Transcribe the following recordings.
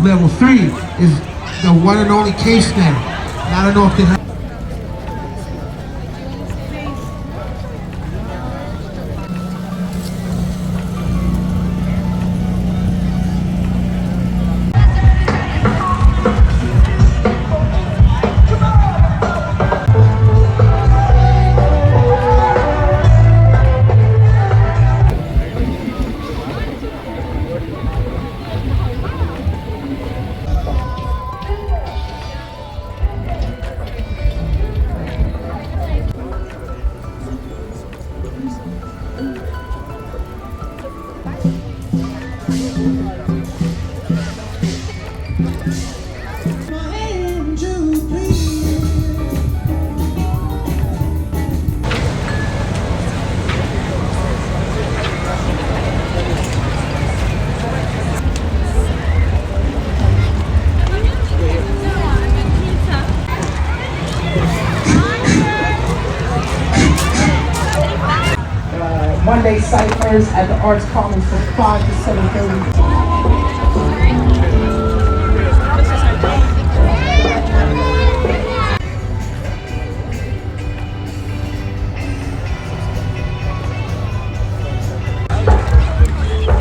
Level 3 is the one and only case name. And I don't know if they have. Monday ciphers at the Arts Commons from 5 to 7:30.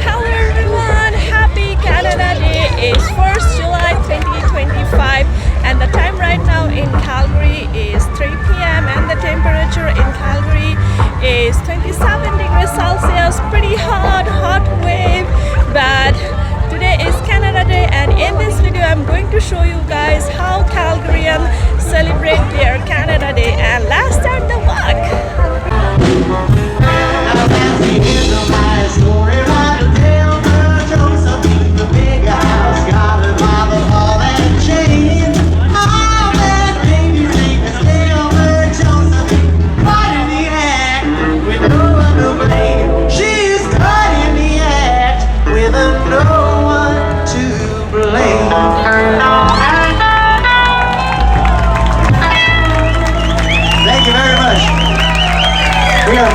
Hello everyone, happy Canada Day. It's 1st July 2025 and the time right now in Calgary is 3 p.m. and the temperature in Calgary is 27 degrees Celsius. Pretty hot wave, but today is Canada Day and in this video I'm going to show you guys how Calgarians celebrate their Canada Day, and let's start the walk.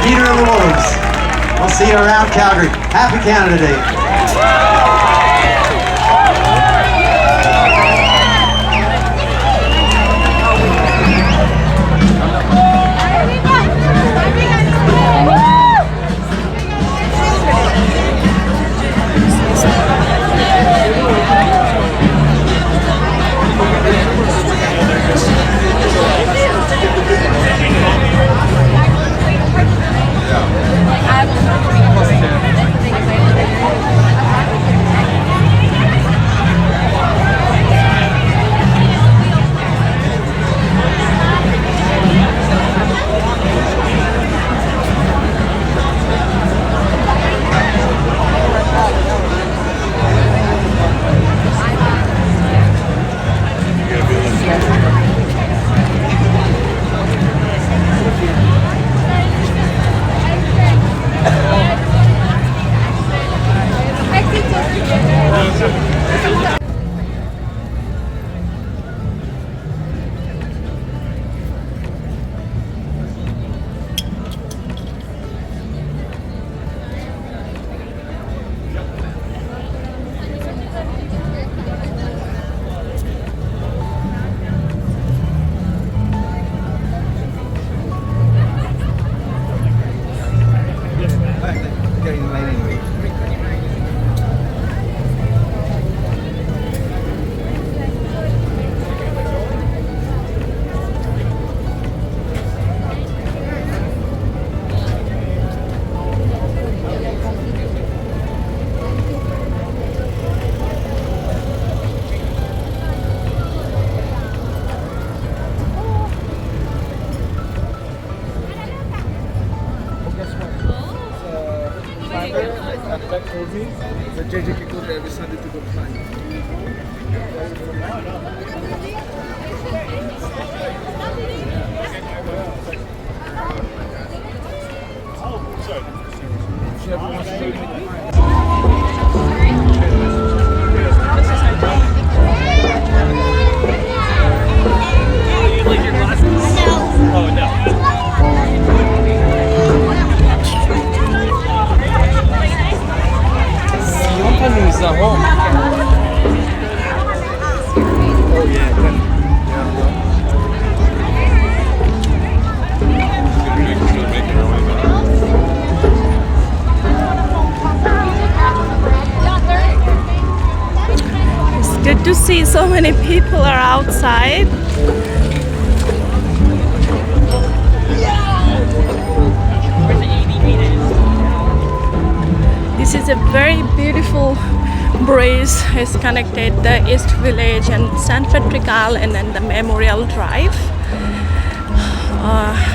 Peter and the Wolves. We'll see you around Calgary. Happy Canada Day. That told me that JJ can go there every Sunday to go flying. Oh, sorry. She ever wants to do it. Nous avons see so many people are outside. This is a very beautiful bridge. It's connected the East Village and St. Patrick Island and the Memorial Drive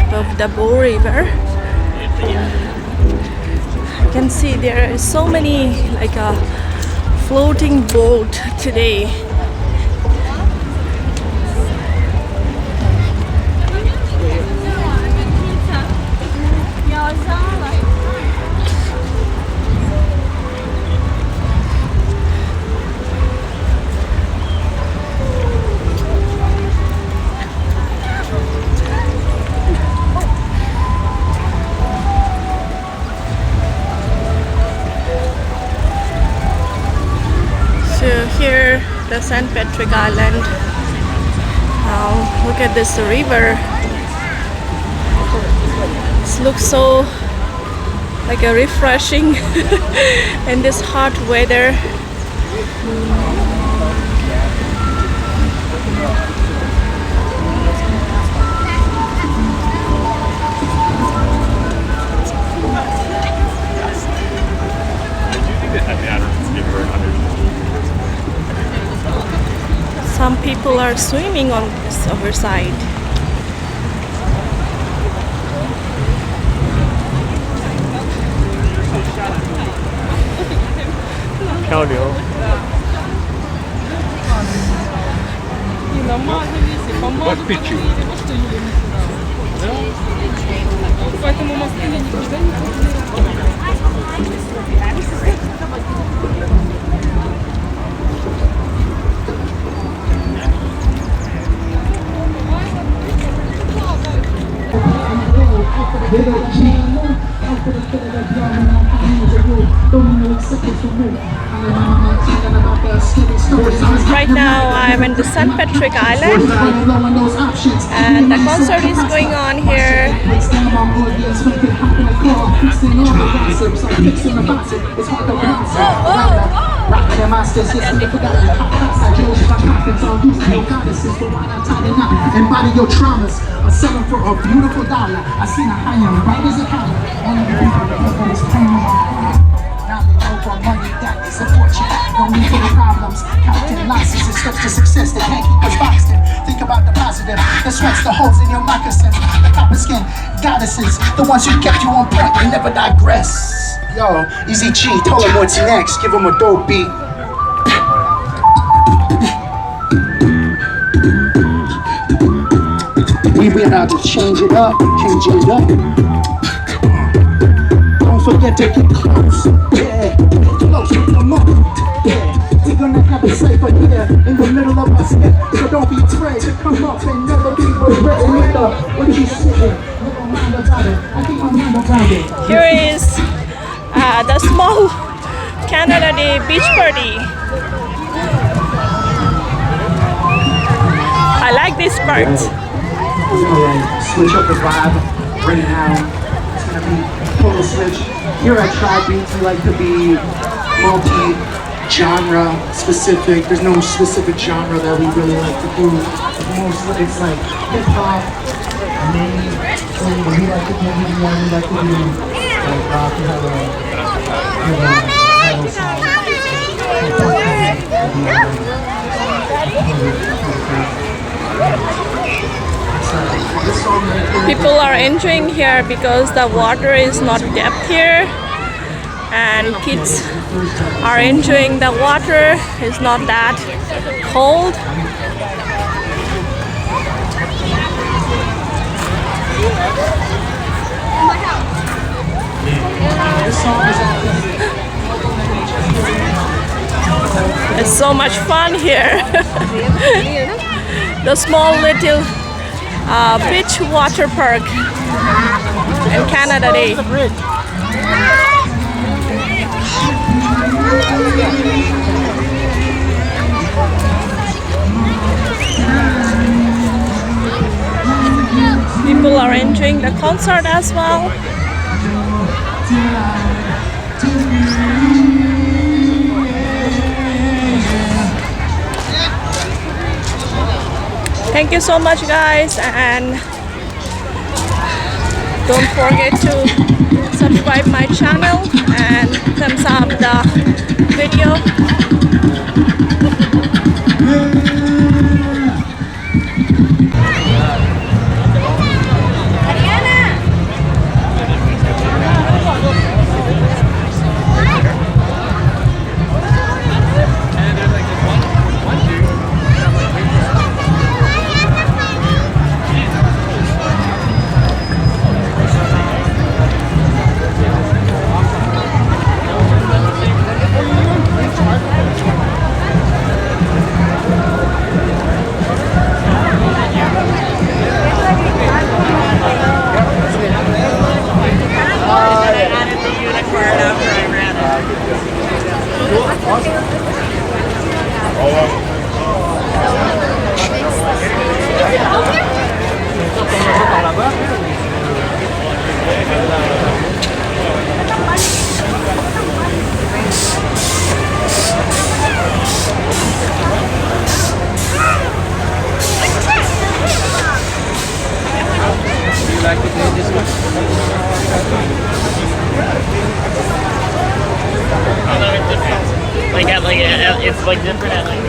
above the Bow River. You can see there is so many like a floating boat today. Here, the St. Patrick Island. Look at this river. This looks so like a refreshing in this hot weather. Some people are swimming on this other side. Right now I'm in the St. Patrick Island and the concert is going on here. Embody your traumas. I'm selling for a beautiful dollar. I seen a high end right as a collar. Only the people that is paying. Now they know for money that they support you. No need for the problems. Counting losses and steps to success. They can't keep us boxed in. Think about the positive. The sweats, the holes in your moccasins. The copper skin goddesses. The ones who kept you on point. They never digress. Yo, Easy G, told him what's next. Give him a dope beat. We about to change it up, change it up. Don't forget to get close, yeah, close with the money, yeah. We're gonna have it safer here in the middle of our step, so don't be afraid to come up and never be regretting it. What you saying? Never mind about it. I think my mind about it. Here is the small Canada Day beach party. I like this part. Switch up the vibe right now. It's gonna be total switch. Here at Tribe Beats, we like to be multi-genre specific. There's no specific genre that we really like to do. Mostly it's like hip hop, and then we like to do EDM, we like to do like rock. We have a metal song. People are enjoying here because the water is not depth here, and kids are enjoying the water. It's not that cold. It's so much fun here. The small little beach water park in Canada Day. People are enjoying the concert as well. Thank you so much, guys, and don't forget to subscribe my channel and thumbs up the video. It's like different at like.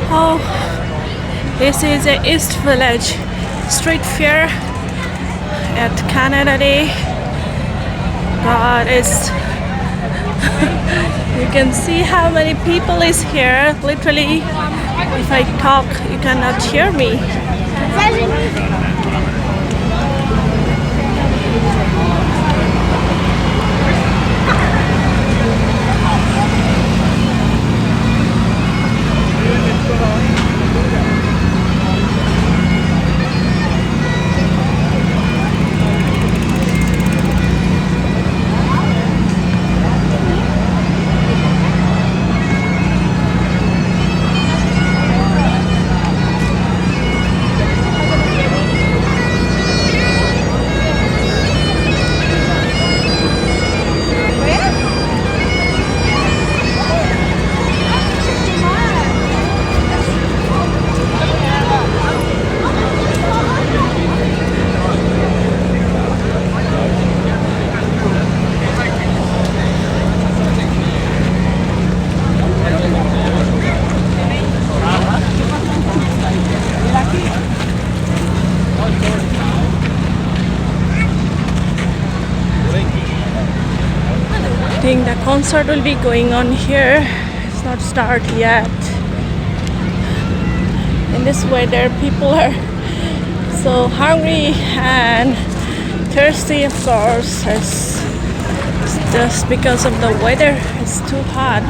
Oh, this is the East Village Street Fair at Canada Day. God, it's you can see how many people is here. Literally, if I talk, you cannot hear me. I think the concert will be going on here. It's not start yet. In this weather, people are so hungry and thirsty, of course. It's just because of the weather. It's too hot.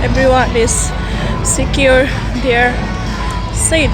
Everyone is secure their seat.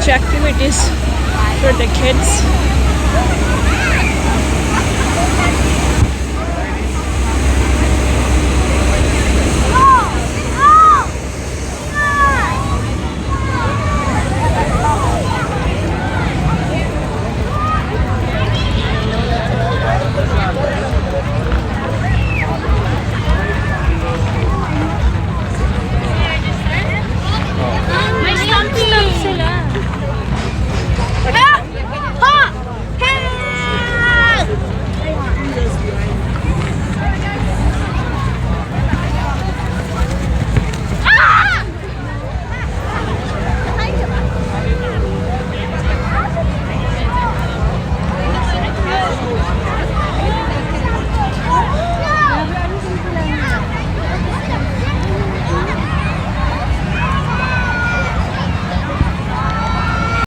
much activities for the kids.